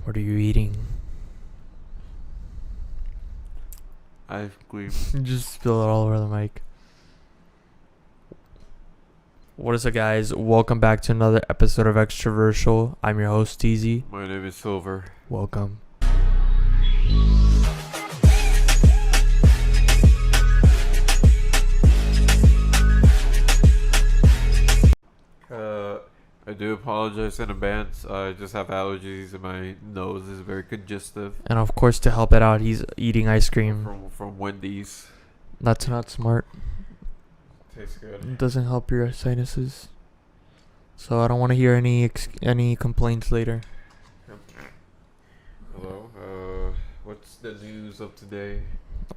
What are you eating? Ice cream. Just spill it all over the mic. What is up, guys? Welcome back to another episode of Xtraversial. I'm your host, Teasy. My name is Silver. Welcome. I do apologize in advance. I just have allergies and my nose is very congestive. And of course, to help it out, he's eating ice cream. From Wendy's. That's not smart. Tastes good. It doesn't help your sinuses. So I don't want to hear any complaints later. Hello. What's the news of today?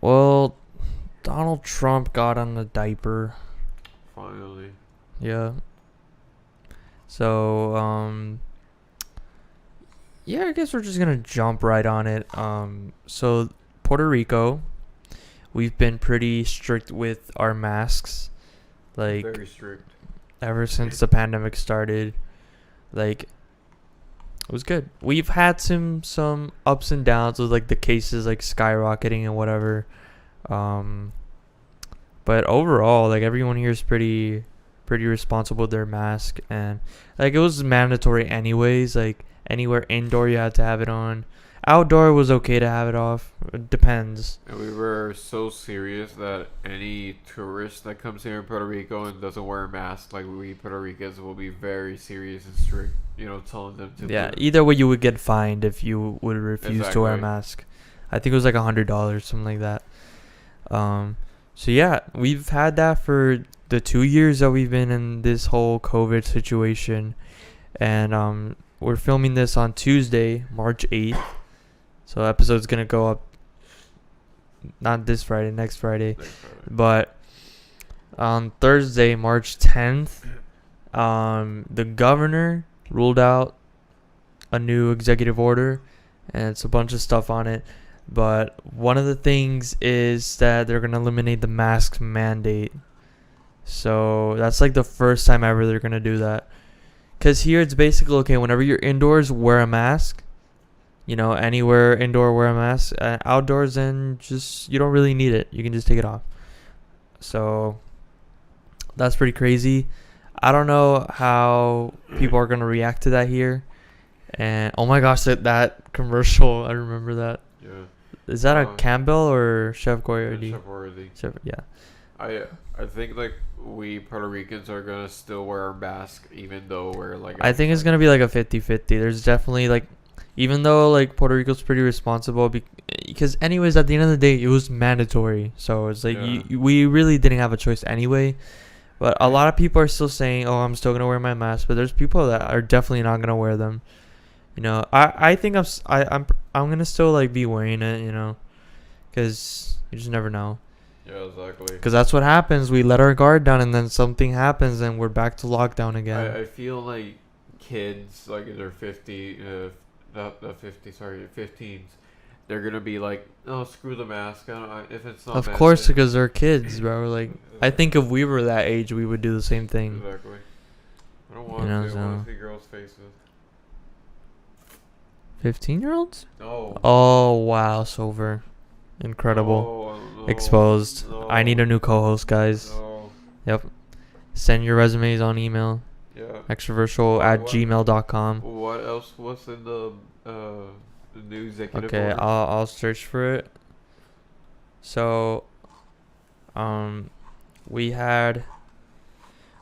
Well, Donald Trump got on the diaper. Finally. Yeah. So, yeah, I guess we're just gonna jump right on it. So Puerto Rico, we've been pretty strict with our masks, like Very strict. ever since the pandemic started. Like, it was good. We've had some ups and downs with like the cases like skyrocketing and whatever. But overall, like everyone here is pretty responsible with their mask, and like it was mandatory anyways. Like anywhere indoor you had to have it on. Outdoor was okay to have it off. It depends. And we were so serious that any tourist that comes here in Puerto Rico and doesn't wear a mask, like we Puerto Ricans, will be very serious and strict. Telling them to. Yeah, either way you would get fined if you would refuse to wear a mask. I think it was like $100, something like that. So yeah, we've had that for the 2 years that we've been in this whole COVID situation, and we're filming this on Tuesday, March 8th. So episode's gonna go up not this Friday, next Friday. But on Thursday, March 10th, the governor ruled out a new executive order, and it's a bunch of stuff on it. But one of the things is that they're gonna eliminate the mask mandate. So that's like the first time ever they're gonna do that. Cause here it's basically okay. Whenever you're indoors, wear a mask. Anywhere indoor, wear a mask. Outdoors, then just you don't really need it. You can just take it off. So that's pretty crazy. I don't know how people are gonna react to that here. And oh my gosh, that commercial! I remember that. Yeah. Is that a Campbell or Chef Boyardee? Chef Boyardee. Yeah. I think like we Puerto Ricans are gonna still wear a mask even though we're like. I think it's gonna be like a 50-50. There's definitely like, even though like Puerto Rico's pretty responsible, because anyways at the end of the day it was mandatory. So it's like we really didn't have a choice anyway. But a lot of people are still saying, "Oh, I'm still gonna wear my mask." But there's people that are definitely not gonna wear them. I think I'm gonna still like be wearing it. Because you just never know. Yeah, exactly. Because that's what happens. We let our guard down, and then something happens, and we're back to lockdown again. I feel like kids like in their 15s, they're gonna be like, "Oh, screw the mask. If it's not." Of course, because they're kids, bro. Like, I think if we were that age, we would do the same thing. Exactly. I don't want to see girls' faces. 15-year-olds? No. Oh wow, Silver, incredible. No, Exposed. No, I need a new co-host, guys. No. Yep. Send your resumes on email. Yeah. Xtraversial@gmail.com. What else was in the new executive Okay, order? I'll search for it. So, we have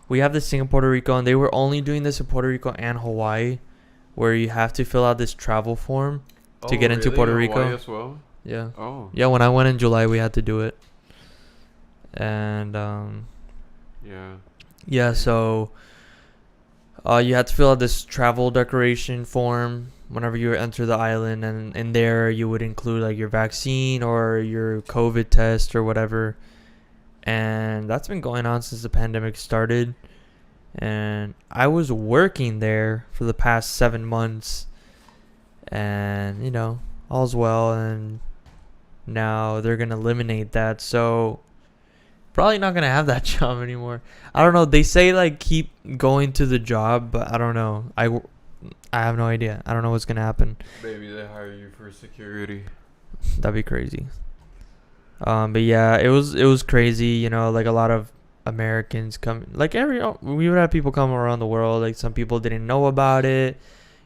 this thing in Puerto Rico, and they were only doing this in Puerto Rico and Hawaii, where you have to fill out this travel form to get into Puerto Rico. Hawaii as well? Yeah. Oh. Yeah, when I went in July, we had to do it. And Yeah. yeah, so you had to fill out this travel declaration form whenever you enter the island, and in there you would include like your vaccine or your COVID test or whatever. And that's been going on since the pandemic started. And I was working there for the past 7 months, and all's well. And now they're gonna eliminate that, so probably not gonna have that job anymore. I don't know. They say like keep going to the job, but I don't know. I have no idea. I don't know what's gonna happen. Maybe they hire you for security. That'd be crazy. But yeah, it was crazy. You know, like a lot of Americans come. Like we would have people come around the world. Like some people didn't know about it.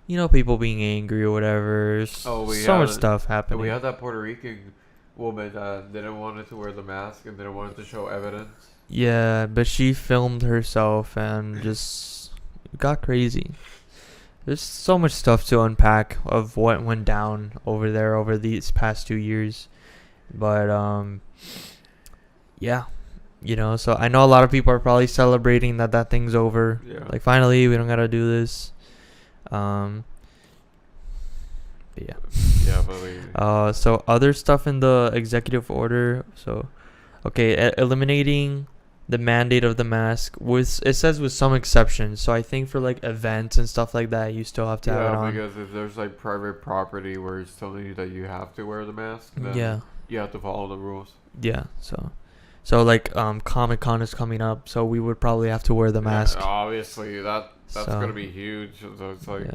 You know, people being angry or whatever. So much stuff happening. We had that Puerto Rican woman that didn't want to wear the mask and didn't want to show evidence. Yeah, but she filmed herself and just got crazy. There's so much stuff to unpack of what went down over there over these past 2 years. But yeah, you know, so I know a lot of people are probably celebrating that thing's over. Yeah. Like finally we don't gotta do this. But yeah. Yeah, but so other stuff in the executive order. So, okay, eliminating the mandate of the mask with it says with some exceptions. So I think for like events and stuff like that, you still have to have it on. Because if there's like private property where it's telling you that you have to wear the mask, then you have to follow the rules. Yeah. So like Comic-Con is coming up, so we would probably have to wear the mask. Obviously, that's gonna be huge. So it's like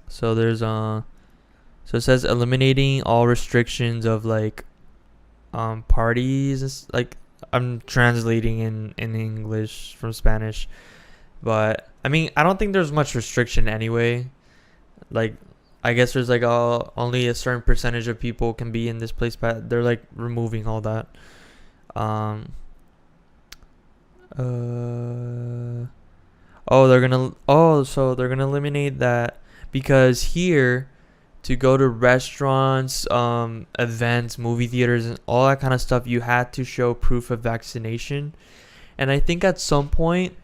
So there's so it says eliminating all restrictions of like parties, like I'm translating in English from Spanish, but I mean I don't think there's much restriction anyway. Like I guess there's like only a certain percentage of people can be in this place, but they're like removing all that. So they're gonna eliminate that because here to go to restaurants, events, movie theaters, and all that kind of stuff, you had to show proof of vaccination. And I think at some point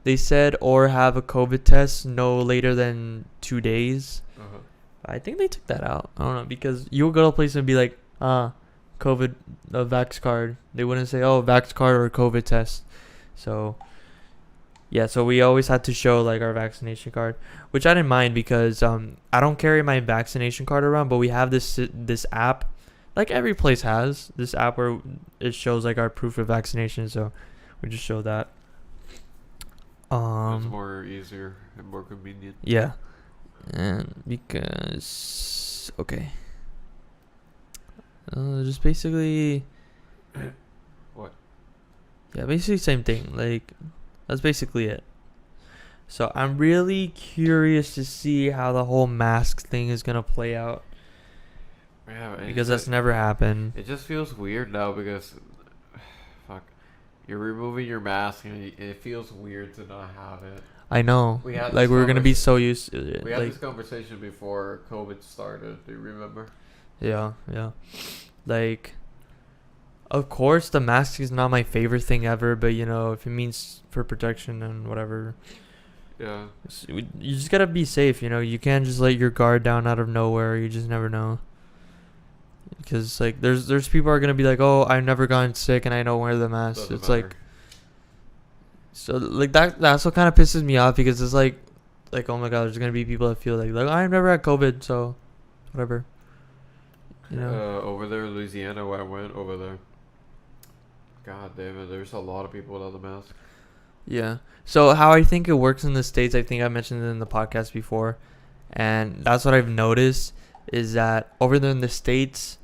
they said or have a COVID test no later than 2 days. I think they took that out. I don't know, because you would go to a place and be like, COVID, vax card. They wouldn't say, vax card or COVID test. So, yeah, so we always had to show like our vaccination card, which I didn't mind because I don't carry my vaccination card around, but we have this app, like every place has this app where it shows like our proof of vaccination. So we just show that. It's more easier and more convenient. Yeah, and because just basically. What? Yeah, basically same thing. Like. That's basically it. So I'm really curious to see how the whole mask thing is gonna play out. Yeah, because that's never happened. It just feels weird now because, fuck, you're removing your mask and it feels weird to not have it. I know. We're gonna be so used to it. We had this conversation before COVID started. Do you remember? Yeah. Like. Of course, the mask is not my favorite thing ever, but you know, if it means for protection and whatever. Yeah. You just gotta be safe, you know. You can't just let your guard down out of nowhere. You just never know. Because like, there's people are gonna be like, oh, I've never gotten sick and I don't wear the mask. Doesn't matter. Like. So like that's what kind of pisses me off because it's like oh my god, there's gonna be people that feel like I've never had COVID, so whatever. You know. Over there in Louisiana, where I went over there. God damn it, there's a lot of people without the mask. Yeah. So how I think it works in the States, I think I mentioned it in the podcast before, and that's what I've noticed is that over there in the States,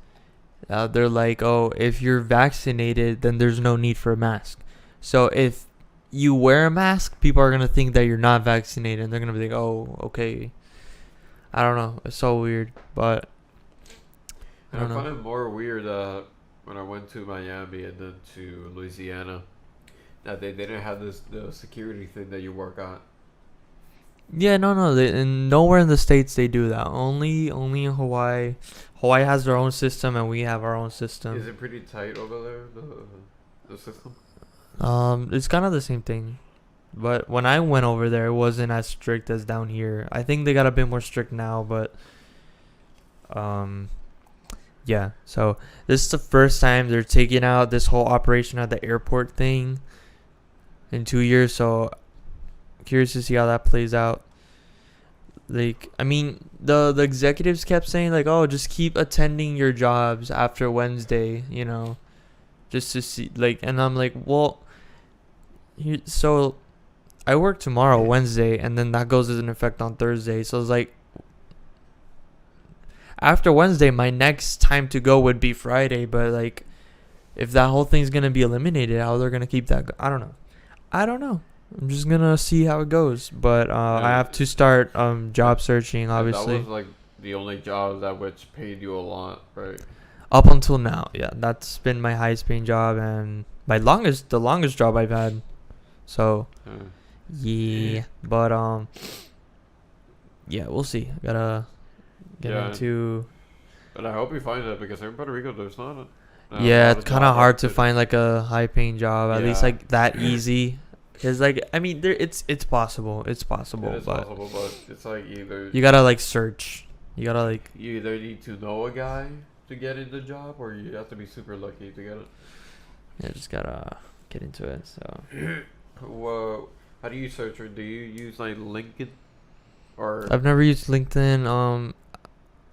they're like, oh, if you're vaccinated, then there's no need for a mask. So if you wear a mask, people are going to think that you're not vaccinated, and they're going to be like, oh, okay. I don't know. It's so weird, but I find it more weird when I went to Miami and then to Louisiana that they didn't have the security thing that you work on. Yeah, no. And nowhere in the States they do that. Only in Hawaii. Hawaii has their own system and we have our own system. Is it pretty tight over there, the system? It's kind of the same thing. But when I went over there, it wasn't as strict as down here. I think they got a bit more strict now, but yeah, so this is the first time they're taking out this whole operation at the airport thing in 2 years. So curious to see how that plays out. Like, I mean, the executives kept saying like, oh, just keep attending your jobs after Wednesday, you know, just to see like, and I'm like, well, so I work tomorrow, Wednesday, and then that goes into effect on Thursday. So it's like after Wednesday, my next time to go would be Friday. But like, if that whole thing's gonna be eliminated, how they're gonna keep that? I don't know. I'm just gonna see how it goes. But I have to start job searching, obviously. That was like the only job that which paid you a lot, right? Up until now, yeah, that's been my highest paying job and the longest job I've had. So, yeah, but yeah, we'll see. Gotta get into. But I hope you find it because here in Puerto Rico, there's not. Yeah, it's kind of hard to find like a high paying job, at least like that easy. Cause like I mean, it's possible. It's possible. It is possible, but it's like either you gotta like search. You gotta like. You either need to know a guy to get in the job, or you have to be super lucky to get it. Yeah, just gotta get into it. So. Well, how do you search, or do you use like LinkedIn? Or I've never used LinkedIn.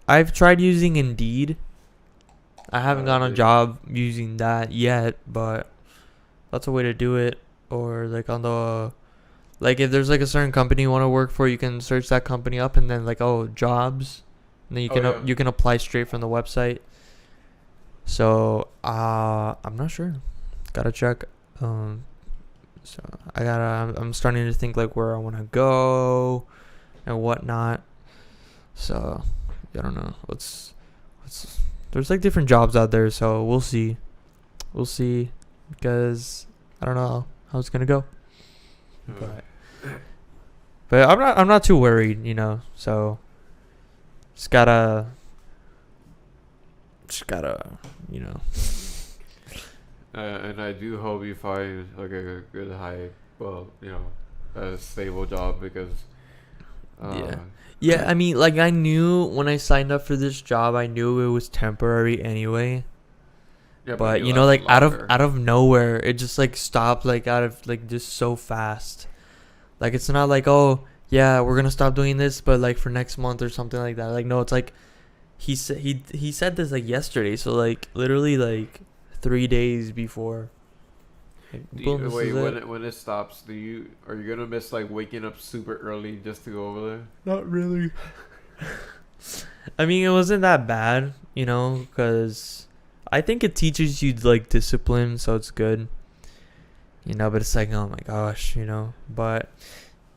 I've tried using Indeed. I haven't gotten a job using that yet, but that's a way to do it. Or like on the, like if there's like a certain company you want to work for, you can search that company up and then like jobs, and then you can apply straight from the website. So I'm not sure. Gotta check. So I'm starting to think like where I want to go and whatnot. So I don't know. There's like different jobs out there, so we'll see because I don't know how it's gonna go. But I'm not too worried, So just gotta and I do hope you find like a good a stable job because. Yeah, I mean, like I knew when I signed up for this job, I knew it was temporary anyway. Yeah, but like out of nowhere, it just like stopped like out of like just so fast. Like it's not like, oh yeah, we're gonna stop doing this, but like for next month or something like that. Like no, it's like he said this like yesterday, so like literally like 3 days before. When it stops, are you gonna miss like waking up super early just to go over there? Not really. I mean, it wasn't that bad, because I think it teaches you like discipline, so it's good. But it's like, oh my gosh, but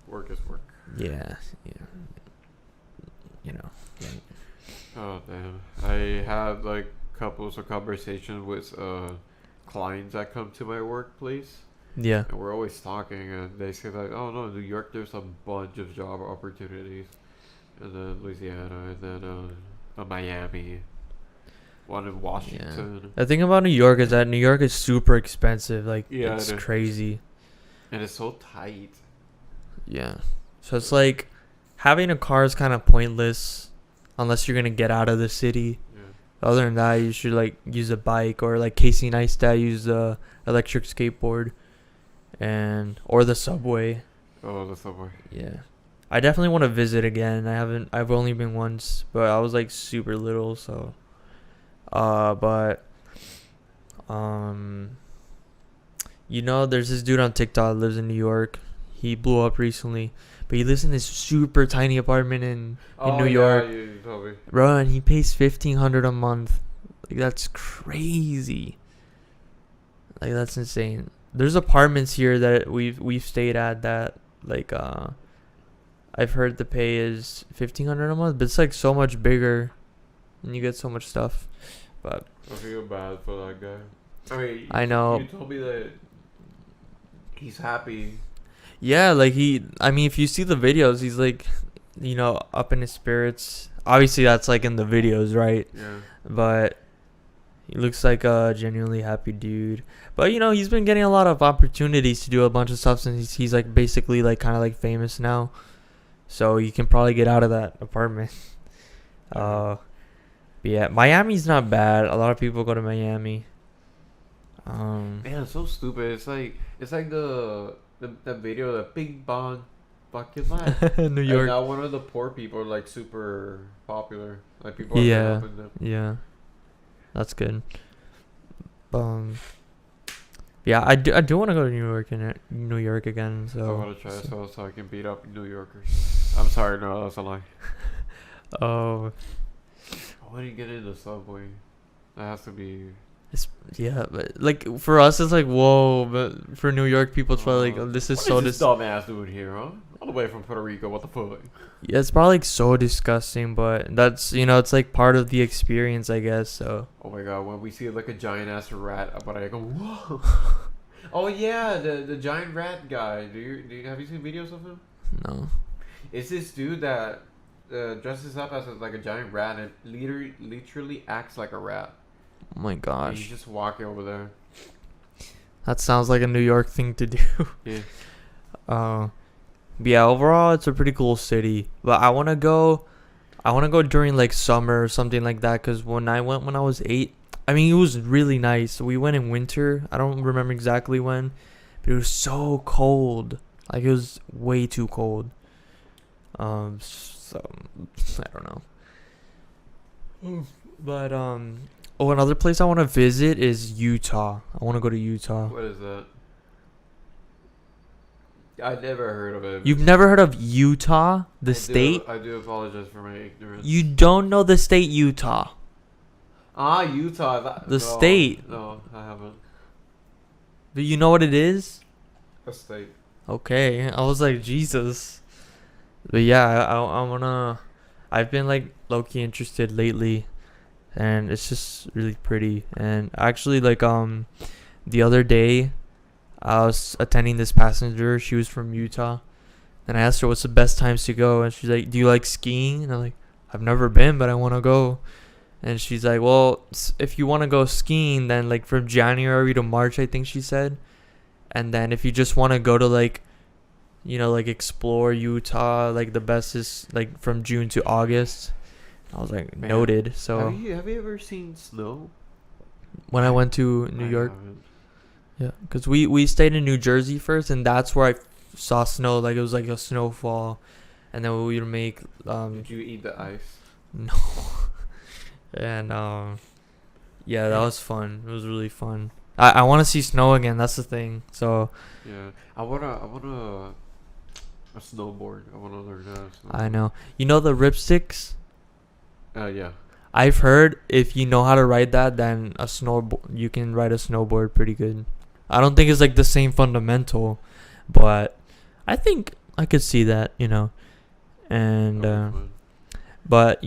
work is work. Yeah. Like, oh damn! I had like couples of conversations with clients that come to my workplace. Yeah. And we're always talking, and they say like, oh no, in New York there's a bunch of job opportunities, and then Louisiana, and then Miami, one in Washington. Yeah. The thing about New York is that New York is super expensive. Like it's crazy. And it's so tight. Yeah. So it's like having a car is kind of pointless unless you're gonna get out of the city. Other than that, you should like use a bike, or like Casey Neistat use the electric skateboard, or the subway. Oh, the subway. Yeah, I definitely want to visit again. I've only been once, but I was like super little, so. But there's this dude on TikTok that lives in New York. He blew up recently. But he lives in this super tiny apartment in New York. Yeah, you told me. Bro, and he pays $1,500 a month. Like that's crazy. Like that's insane. There's apartments here that we've stayed at that like I've heard the pay is $1,500 a month, but it's like so much bigger, and you get so much stuff. But I feel bad for that guy. I mean, I know. You told me that he's happy. Yeah, like if you see the videos, he's like, up in his spirits. Obviously, that's like in the videos, right? Yeah. But he looks like a genuinely happy dude. But, he's been getting a lot of opportunities to do a bunch of stuff since he's like basically like kind of like famous now. So you can probably get out of that apartment. But yeah, Miami's not bad. A lot of people go to Miami. Man, it's so stupid. It's like the video, the Bing Bong fucking man. New York. And now one of the poor people are like super popular. Like people are helping them. Yeah. That's good. Yeah, I do want to go to New York again. I So. want to try so I can beat up New Yorkers. I'm sorry, no, that's a lie. Oh. I want to get in the subway. That has to be. Yeah, but like for us, it's like whoa, but for New York people, it's probably like, oh, this is What so is this dumbass doing here, huh? All the way from Puerto Rico. What the fuck? Yeah, it's probably like so disgusting, but that's it's like part of the experience, I guess. So. Oh my god, when we see like a giant ass rat, but I go whoa. Oh yeah, the giant rat guy. Have you seen videos of him? No. It's this dude that dresses up as like a giant rat and literally acts like a rat. Oh my And gosh. he's just walking over there. That sounds like a New York thing to do. Yeah. Yeah, overall it's a pretty cool city. But I wanna go during like summer or something like that, because when I went when I was 8, I mean it was really nice. We went in winter. I don't remember exactly when, but it was so cold. Like it was way too cold. So I don't know. But oh, another place I want to visit is Utah. I want to go to Utah. What is that? I never heard of it. You've never heard of Utah, the state? I do apologize for my ignorance. You don't know the state Utah. Utah. The state. No, I haven't. But you know what it is? A state. Okay. I was like, Jesus. But yeah, I wanna. I've been like low-key interested lately, and it's just really pretty. And actually, like the other day, I was attending this passenger. She was from Utah, and I asked her what's the best times to go, and she's like, "Do you like skiing?" And I'm like, "I've never been, but I want to go." And she's like, "Well, if you want to go skiing, then like from January to March, I think she said, and then if you just want to go to like, like explore Utah, like the best is like from June to August." I was like, Man, noted. So have you ever seen snow? when I went to New I York, haven't. yeah, because we stayed in New Jersey first, and that's where I saw snow. Like it was like a snowfall, and then we would make Did you eat the ice? no, and yeah, that was fun. It was really fun. I want to see snow again. That's the thing. So Yeah, I wanna a snowboard. I wanna learn how to snowboard. I know. You know the ripsticks? Yeah. I've heard if you know how to ride that, then you can ride a snowboard pretty good. I don't think it's like the same fundamental, but I think I could see that, And but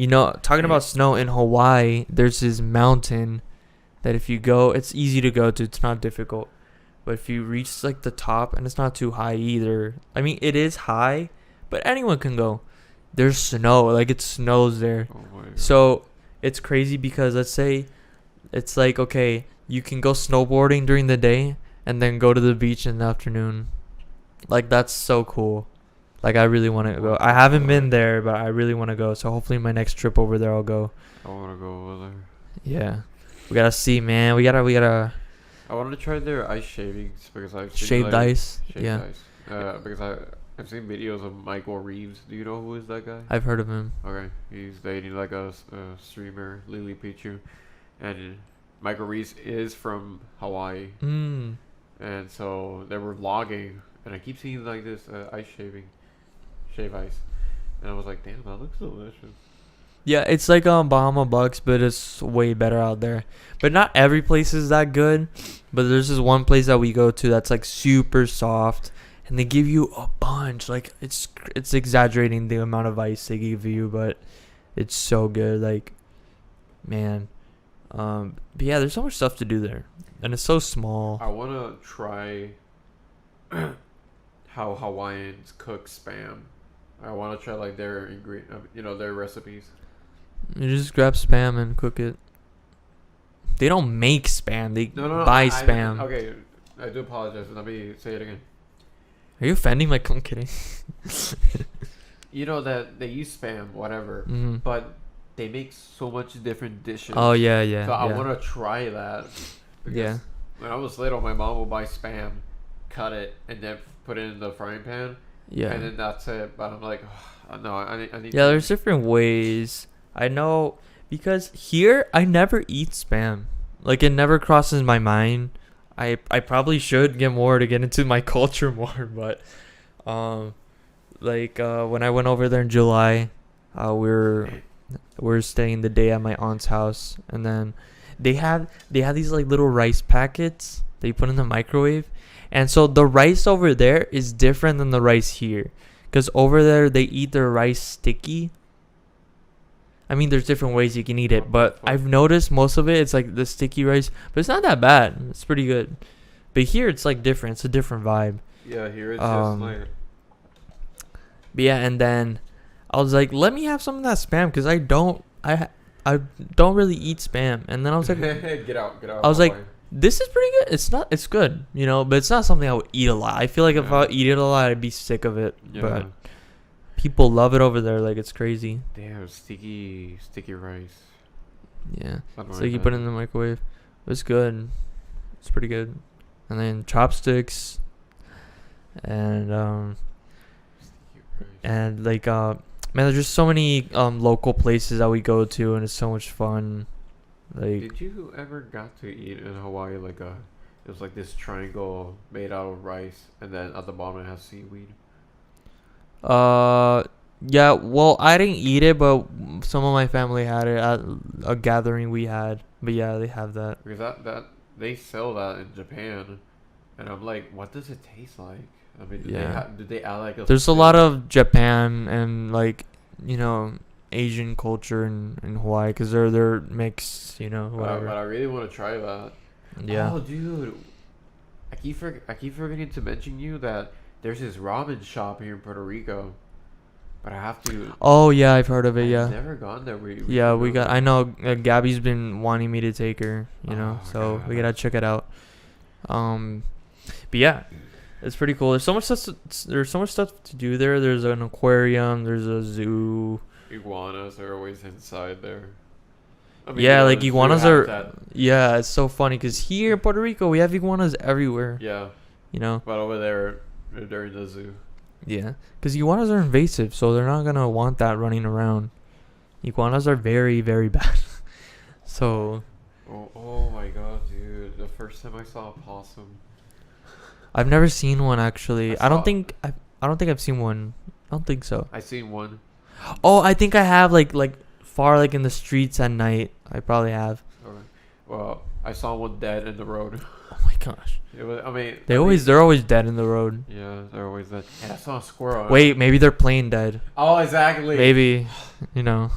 talking about snow in Hawaii, there's this mountain that if you go, it's easy to go to. It's not difficult. But if you reach like the top, and it's not too high either. I mean, it is high, but anyone can go. There's snow, like it snows there. Oh my God. So it's crazy because let's say it's like, okay, you can go snowboarding during the day and then go to the beach in the afternoon. Like that's so cool. Like I really want to go. I haven't been there, but I really want to go. So hopefully my next trip over there I'll go. I wanna go over there. Yeah. We got to see, man. We got to I wanna try their ice shavings because I've seen shaved ice. shaved Yeah. ice. Because I've seen videos of Michael Reeves. Do you know who is that guy? I've heard of him. Okay, he's dating like a streamer, Lily Pichu, and Michael Reeves is from Hawaii, Mm. and so they were vlogging, and I keep seeing like this shave ice, and I was like, damn, that looks delicious. Yeah, it's like Bahama Bucks, but it's way better out there. But not every place is that good. But there's this one place that we go to that's like super soft, and they give you a bunch. Like it's exaggerating the amount of ice they give you, but it's so good. Like, man, but yeah, there's so much stuff to do there, and it's so small. I wanna try how Hawaiians cook spam. I wanna try like their their recipes. You just grab spam and cook it. They don't make spam. They buy spam. Okay, I do apologize. Let me say it again. Are you offending? Like, I'm kidding. You know that they use spam, whatever, Mm-hmm. but they make so much different dishes. Oh yeah, yeah. So I yeah. want to try that. Because Yeah. when I was little, my mom would buy spam, cut it, and then put it in the frying pan. Yeah. And then that's it. But I'm like, no, I need. Yeah, to. there's different ways. I know because here I never eat spam. Like it never crosses my mind. I probably should get more to get into my culture more, but when I went over there in July, we're staying the day at my aunt's house, and then they have these like little rice packets that you put in the microwave, and so the rice over there is different than the rice here, because over there they eat their rice sticky. I mean, there's different ways you can eat it, but I've noticed most of it's like the sticky rice, but it's not that bad. It's pretty good. But here it's like different. It's a different vibe. Yeah, here it's just like. But yeah, and then I was like, let me have some of that spam because I don't really eat spam. And then I was like, get out. I was like, this is pretty good. It's good, but it's not something I would eat a lot. I feel like if I eat it a lot, I'd be sick of it. Yeah. But people love it over there. Like, it's crazy. Damn, sticky rice. Yeah. It's like you put it in the microwave. It's good. It's pretty good. And then chopsticks. And like man, there's just so many local places that we go to, and it's so much fun. Like, did you ever got to eat in Hawaii it was like this triangle made out of rice, and then at the bottom it has seaweed? Yeah, well, I didn't eat it, but some of my family had it at a gathering we had. But yeah, they have that. Because that they sell that in Japan, and I'm like, what does it taste like? I mean, did they add like There's a lot of Japan and like, Asian culture in Hawaii, because they're mixed, whatever. But I really want to try that. Yeah. Oh, dude, I keep forgetting to mention you that there's this ramen shop here in Puerto Rico, but I have to. Oh yeah, I've heard of it. Yeah. I've never gone there. I know Gabby's been wanting me to take her. So God. We gotta check it out. But yeah. It's pretty cool. There's so much stuff to do there. There's an aquarium. There's a zoo. Iguanas are always inside there. I mean, yeah, like iguanas are. Yeah, it's so funny because here in Puerto Rico we have iguanas everywhere. Yeah. But over there, they're in the zoo. Yeah, because iguanas are invasive, so they're not gonna want that running around. Iguanas are very, very bad. So. Oh my God, dude! The first time I saw a possum. I've never seen one actually. I don't think I've seen one. I don't think so. I've seen one. Oh, I think I have like far like in the streets at night. I probably have. Okay. Well, I saw one dead in the road. Oh my gosh. They're always dead in the road. Yeah, they're always dead. And I saw a squirrel. Wait, maybe they're plain dead. Oh, exactly. Maybe, And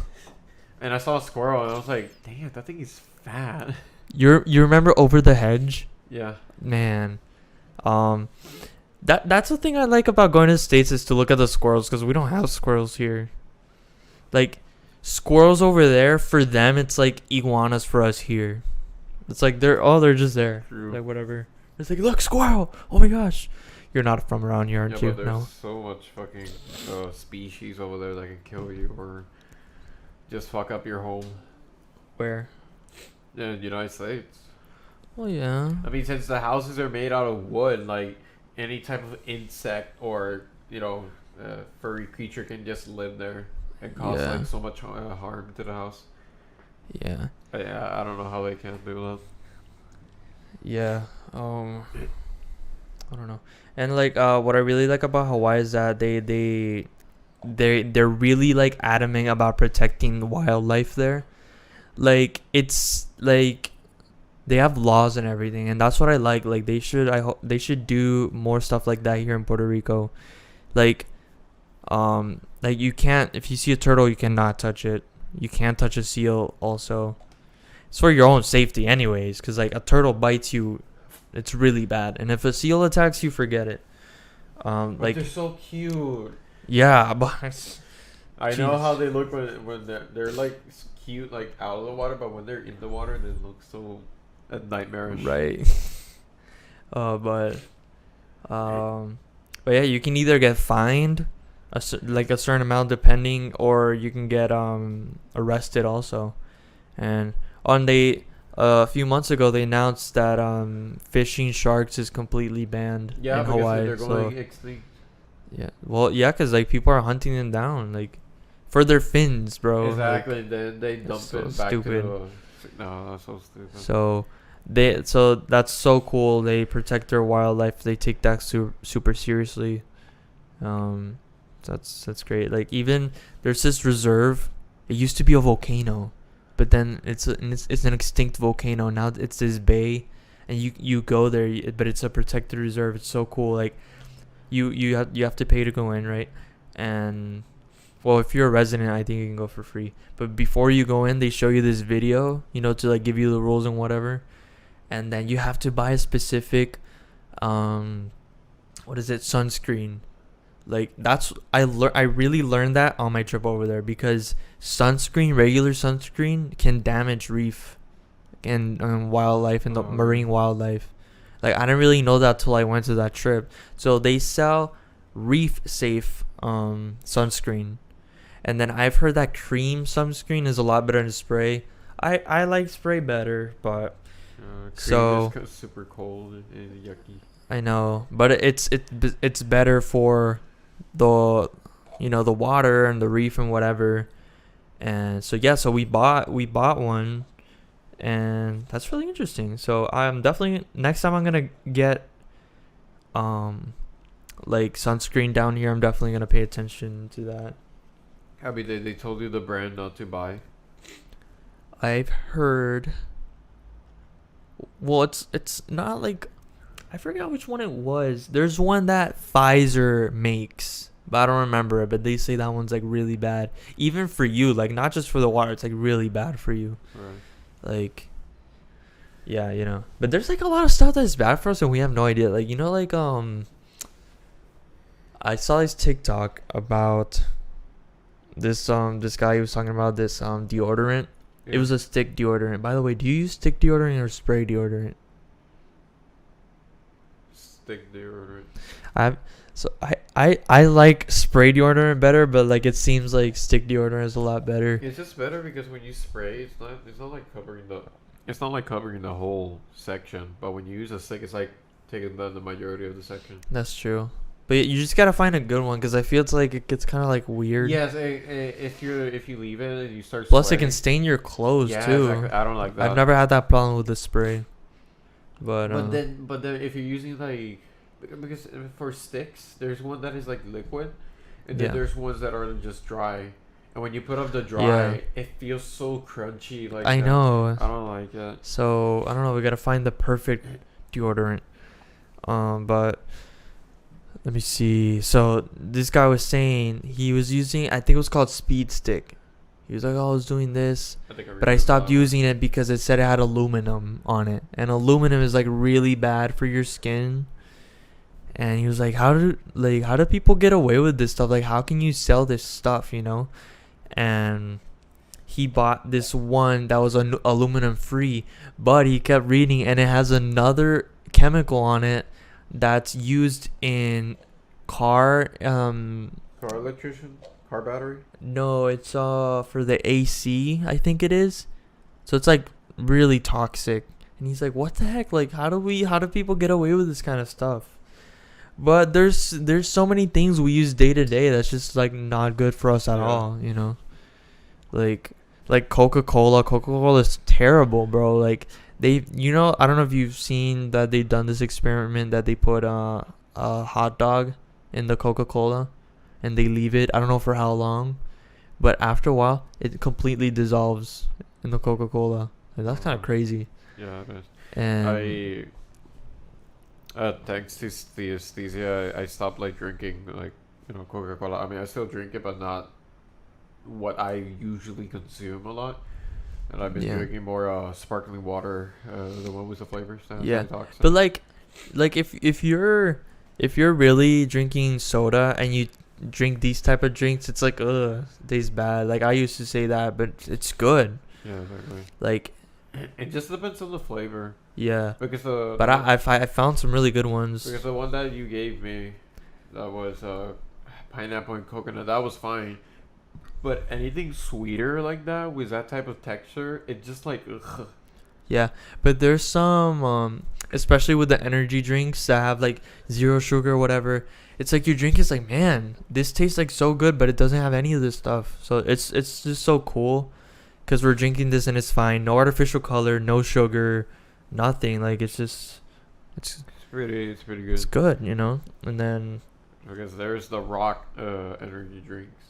I saw a squirrel and I was like, damn, that thing is fat. You remember Over the Hedge? Yeah. Man. That's the thing I like about going to the States is to look at the squirrels, because we don't have squirrels here. Like, squirrels over there, for them it's like iguanas for us here. It's like they're just there. True. Like whatever. It's like, look, squirrel. Oh my gosh. You're not from around here, aren't you? But there's so much fucking species over there that can kill you or just fuck up your home. Where? In the United States. Well, yeah. I mean, since the houses are made out of wood, like any type of insect or furry creature can just live there and cause like so much harm to the house. Yeah. I don't know how they can do that. Yeah. I don't know. And like what I really like about Hawaii is that they're really like adamant about protecting the wildlife there. Like, it's like they have laws and everything, and that's what I like. Like, they should do more stuff like that here in Puerto Rico. Like you can't, if you see a turtle, you cannot touch it. You can't touch a seal also. It's for your own safety anyways, because like a turtle bites you, it's really bad. And if a seal attacks you, forget it. But they're so cute. Yeah, but I know how they look when they're like cute like out of the water, but when they're in the water they look so nightmarish. Right. But yeah, you can either get fined a certain amount depending, or you can get arrested also. And a few months ago they announced that fishing sharks is completely banned in Hawaii. They're going extinct. Yeah. Well, yeah, because like people are hunting them down like for their fins, bro. Exactly. Like, then they dump it back to the... No, that's so stupid. So So that's so cool. They protect their wildlife. They take that super seriously. Um, that's great. Like, even there's this reserve. It used to be a volcano, but then it's an extinct volcano. Now it's this bay, and you go there, but it's a protected reserve. It's so cool. Like, you have to pay to go in, right? And well, if you're a resident, I think you can go for free. But before you go in, they show you this video, to like give you the rules and whatever. And then you have to buy a specific, what is it, sunscreen. Like, I really learned that on my trip over there, because regular sunscreen can damage reef and wildlife and the marine wildlife. Like, I didn't really know that till I went to that trip. So they sell reef safe sunscreen. And then I've heard that cream sunscreen is a lot better than spray. I like spray better, but cream is super cold and yucky. I know, but it's better for the the water and the reef and whatever. And so yeah, so we bought one, and that's really interesting. So I'm definitely, next time I'm gonna get like sunscreen down here, I'm definitely gonna pay attention to that. I mean, they told you the brand not to buy. I've heard. Well, it's not like, I forgot which one it was. There's one that Pfizer makes, but I don't remember it. But they say that one's like really bad, even for you. Like, not just for the water. It's like really bad for you. Right. Like, yeah, But there's like a lot of stuff that's bad for us, and we have no idea. Like, like I saw this TikTok about this guy who was talking about this deodorant. Yeah. It was a stick deodorant. By the way, do you use stick deodorant or spray deodorant? Stick deodorant. I like spray deodorant better, but like it seems like stick deodorant is a lot better. It's just better because when you spray, it's not like covering the whole section. But when you use a stick, it's like taking the majority of the section. That's true. But you just gotta find a good one, because I feel it's like it gets kind of like weird. Yes, if you leave it and you start. Plus, sweating, it can stain your clothes too. Exactly. I don't like that. I've never had that problem with the spray. But then if you're using like, because for sticks, there's one that is like liquid, and then there's ones that are just dry. And when you put up the dry, it feels so crunchy. Like, I know. I don't like that. So I don't know. We gotta find the perfect deodorant. But. Let me see. So this guy was saying he was using, I think it was called Speed Stick. He was like, oh, I was doing this, but I stopped using it because it said it had aluminum on it, and aluminum is like really bad for your skin. And he was like, how do people get away with this stuff? Like, how can you sell this stuff, And he bought this one that was aluminum free, but he kept reading, and it has another chemical on it that's used in car electrician, car battery. No, it's for the AC, I think it is. So it's like really toxic. And he's like, what the heck? Like, how do people get away with this kind of stuff? But there's so many things we use day to day that's just like not good for us at all, Like Coca-Cola is terrible, bro. Like, I don't know if you've seen that they've done this experiment that they put a hot dog in the Coca-Cola and they leave it, I don't know for how long, but after a while it completely dissolves in the Coca-Cola. Like, that's kind of crazy. Yeah, it is. And thanks to the anesthesia, I stopped like drinking like Coca-Cola. I mean, I still drink it, but not what I usually consume a lot. And I've been drinking more sparkling water, the one with the flavors. But like if you're really drinking soda and you drink these type of drinks, it's like, ugh, it tastes bad. Like, I used to say that, but it's good. Yeah, exactly. Like, it just depends on the flavor. Yeah. Because I found some really good ones. Because the one that you gave me, that was pineapple and coconut, that was fine. But anything sweeter like that with that type of texture, it just like, ugh. Yeah, but there's some, especially with the energy drinks that have like zero sugar or whatever. It's like your drink is like, man, this tastes like so good, but it doesn't have any of this stuff. So it's just so cool, because we're drinking this and it's fine. No artificial color, no sugar, nothing. Like it's just It's pretty good. it's good, you know. And then Because there's the rock energy drinks.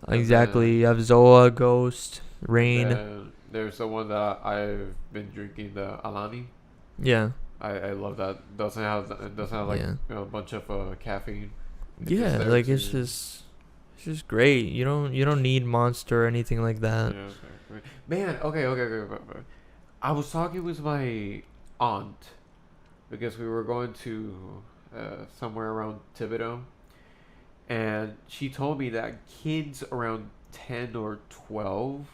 exactly, you have Zoa, Ghost, Rain. There's the one that I've been drinking, the Alani. Yeah. I love that. It doesn't have like Yeah. a bunch of caffeine. Yeah, like it's just great. You don't need Monster or anything like that. Yeah, okay. Man, okay. I was talking with my aunt because we were going to somewhere around Thibodeau, and she told me that kids around 10 or 12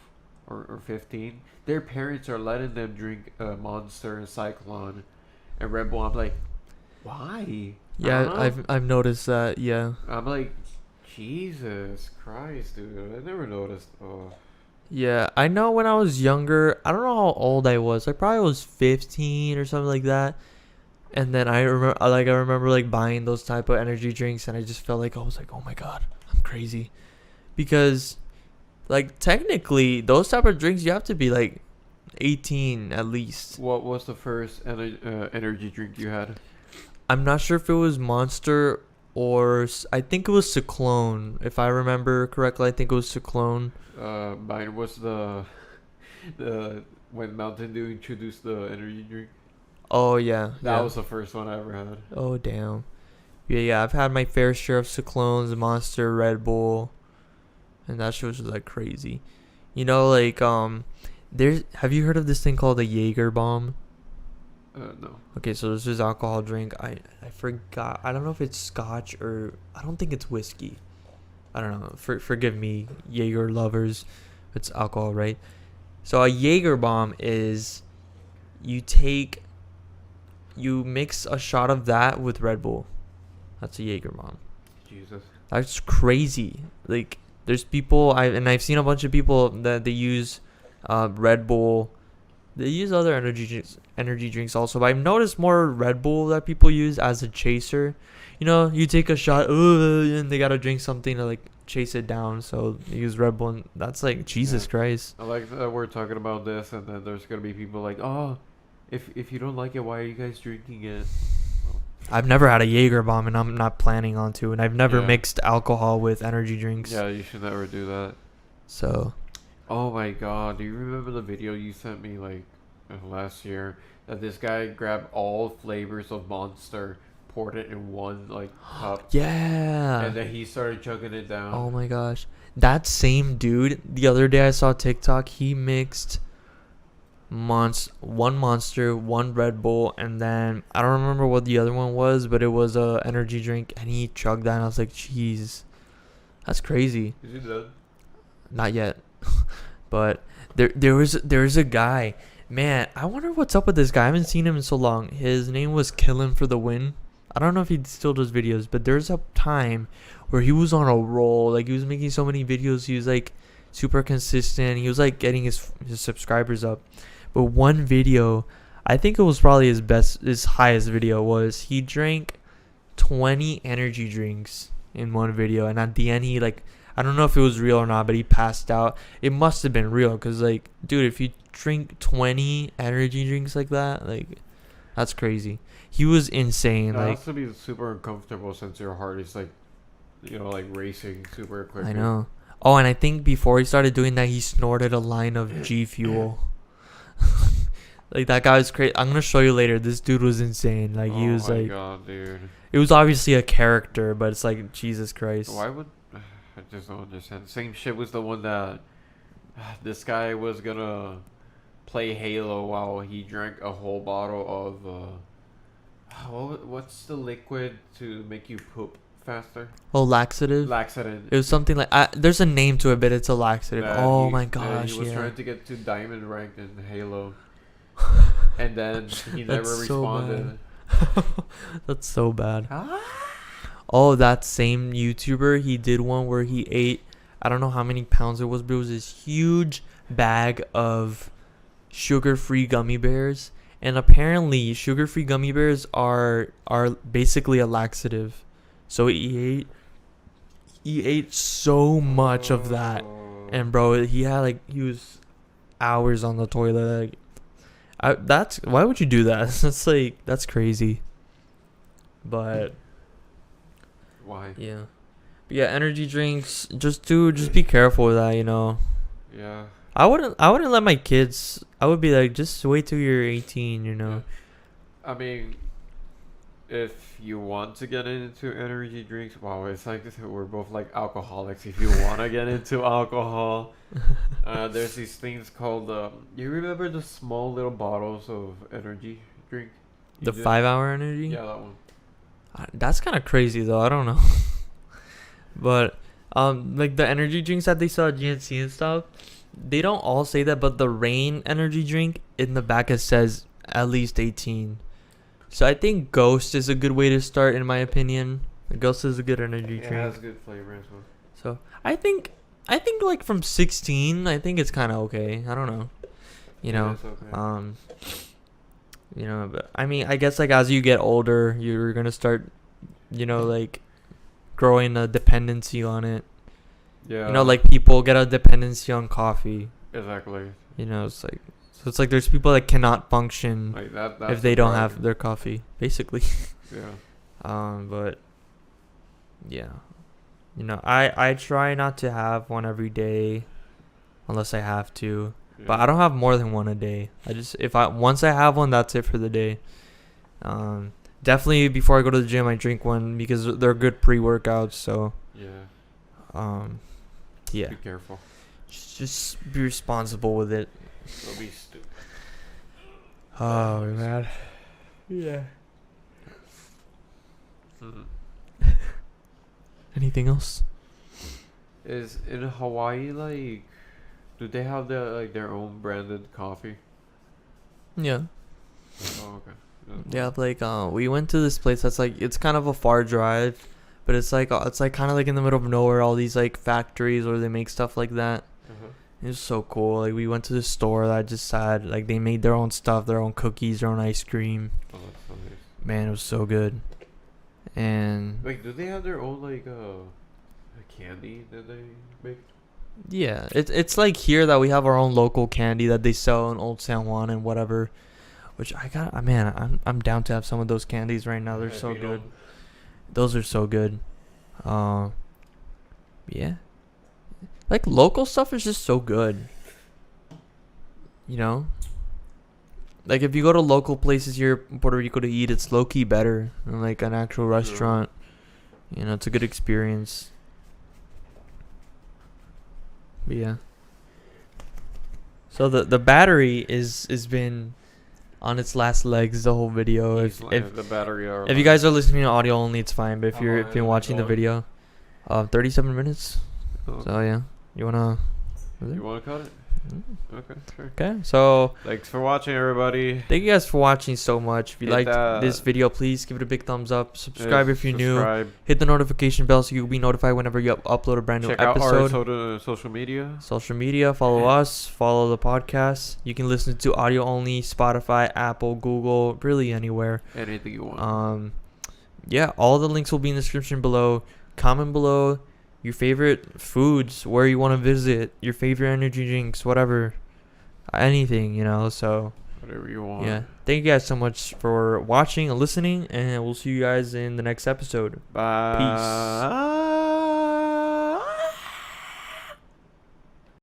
or 15, their parents are letting them drink Monster and Cyclone and Red Bull. I'm like, why? Yeah, I've noticed that. Yeah. I'm like, Jesus Christ, dude. I never noticed. Oh. Yeah, I know when I was younger, I don't know how old I was. I probably was 15 or something like that. And then I remember like buying those type of energy drinks, and I just felt like I was like, "Oh my God, I'm crazy." Because like technically those type of drinks you have to be like 18 at least. What was the first energy drink you had? I'm not sure if it was Monster or I think it was Cyclone. If I remember correctly, I think it was Cyclone. Mine was the when Mountain Dew introduced the energy drink. Oh yeah, That was the first one I ever had. Oh damn. Yeah, I've had my fair share of Cyclones, Monster, Red Bull, and that shit was just like crazy. You know, like have you heard of this thing called a Jaeger bomb? No. Okay, so this is alcohol drink. I forgot. I don't know if it's Scotch or I don't think it's whiskey. I don't know. Forgive me, Jaeger lovers. It's alcohol, right? So a Jaeger bomb is you mix a shot of that with Red Bull. That's a Jaeger bomb. Jesus. That's crazy. Like there's people I've seen a bunch of people that they use Red Bull. They use other energy drinks also, but I've noticed more Red Bull that people use as a chaser. You know, you take a shot, and they gotta drink something to like chase it down. So they use Red Bull, and that's like Jesus Christ. I like that we're talking about this, and then there's gonna be people like, oh, if you don't like it, why are you guys drinking it? Well, I've never had a Jaeger bomb, and I'm not planning on to, and I've never mixed alcohol with energy drinks. Yeah, you should never do that. So. Oh my God! Do you remember the video you sent me like last year? That this guy grabbed all flavors of Monster, poured it in one like cup. Yeah. And then he started chugging it down. Oh my gosh. That same dude, the other day I saw TikTok, he mixed one Monster, one Red Bull, and then I don't remember what the other one was, but it was a energy drink, and he chugged that, and I was like, jeez, that's crazy. Is he dead? Not yet. But there was a guy. Man, I wonder what's up with this guy. I haven't seen him in so long. His name was Killin' for the Win. I don't know if he still does videos, but there's a time where he was on a roll. Like, he was making so many videos. He was, like, super consistent. He was, like, getting his subscribers up. But one video, I think it was probably his highest video, was he drank 20 energy drinks in one video. And at the end, he, like, I don't know if it was real or not, but he passed out. It must have been real because, like, dude, if you drink 20 energy drinks like that, like, that's crazy. He was insane. That like, has to be super uncomfortable since your heart is, like, you know, like racing super quick. I know. Oh, and I think before he started doing that, he snorted a line of G Fuel. Like, that guy was crazy. I'm going to show you later. This dude was insane. Like, he was like... Oh, my God, dude. It was obviously a character, but it's like, Jesus Christ. Why would... I just don't understand. Same shit was the one that this guy was gonna play Halo while he drank a whole bottle of what's the liquid to make you poop faster? Oh, laxative? Laxative. It was something like... there's a name to it, but it's a laxative. Oh, my gosh, he was trying to get to diamond rank in Halo. And then he never responded. That's so bad. Oh, that same YouTuber, he did one where he ate, I don't know how many pounds it was, but it was this huge bag of sugar-free gummy bears. And apparently, sugar-free gummy bears are basically a laxative. So he ate so much of that. And bro, he was hours on the toilet. Like, That's why would you do that? That's like that's crazy. But why? yeah. But yeah, energy drinks. Just be careful with that. You know. Yeah. I wouldn't let my kids. I would be like, just wait till you're 18. You know. Yeah. I mean, if you want to get into energy drinks, wow, it's like we're both like alcoholics. If you want to get into alcohol, there's these things called. You remember the small little bottles of energy drink? The 5-hour energy. Yeah, that one. That's kind of crazy though. I don't know. But like the energy drinks that they sell at GNC and stuff, they don't all say that, but the Rain energy drink in the back it says at least 18. So I think Ghost is a good way to start, in my opinion. Ghost is a good energy drink. It has good flavor as well. So I think like from 16, I think it's kind of okay. I don't know. You know. Okay. You know, but I mean, I guess like as you get older, you're gonna start, you know, like growing a dependency on it. Yeah. You know, like people get a dependency on coffee. Exactly. You know, it's like there's people that cannot function like that's if they don't have their coffee, basically. Yeah. But yeah, you know, I try not to have one every day, unless I have to. Yeah. But I don't have more than one a day. Once I have one, that's it for the day. Definitely before I go to the gym, I drink one because they're good pre-workouts. So yeah. Yeah. Be careful. Just be responsible with it. Don't be stupid. Oh man. Yeah. Mm-hmm. Anything else? Is in Hawaii like, do they have their own branded coffee? Yeah. Oh, okay. They have like we went to this place that's like, it's kind of a far drive, but it's like kind of like in the middle of nowhere, all these like factories where they make stuff like that. Uh-huh. It was so cool. Like we went to the store that just had like they made their own stuff, their own cookies, their own ice cream. Oh, that's so nice. Man, it was so good. And like, do they have their own like candy that they make? yeah, it's like here that we have our own local candy that they sell in Old San Juan and whatever. Which I'm down to have some of those candies right now. They're so good. Those are so good. Yeah. Like local stuff is just so good. You know? Like if you go to local places here in Puerto Rico to eat, it's low key better than like an actual restaurant. You know, it's a good experience. But yeah. So the battery is been on its last legs the whole video. If the battery if you guys are listening to audio only, it's fine. But if you're watching the video, 37 minutes. Oh. So yeah, you wanna cut it? Okay, sure. Okay, so thanks for watching, everybody. Thank you guys for watching so much. If you liked this video, please give it a big thumbs up. Subscribe if you're new. Hit the notification bell so you'll be notified whenever you upload a brand new episode. Check out our social media. Social media. Follow us. Follow the podcast. You can listen to audio only, Spotify, Apple, Google, really anywhere. Anything you want. Yeah, all the links will be in the description below. Comment below your favorite foods, where you want to visit, your favorite energy drinks, whatever, anything, you know. So whatever you want. Yeah, thank you guys so much for watching and listening, and we'll see you guys in the next episode. Bye. Peace.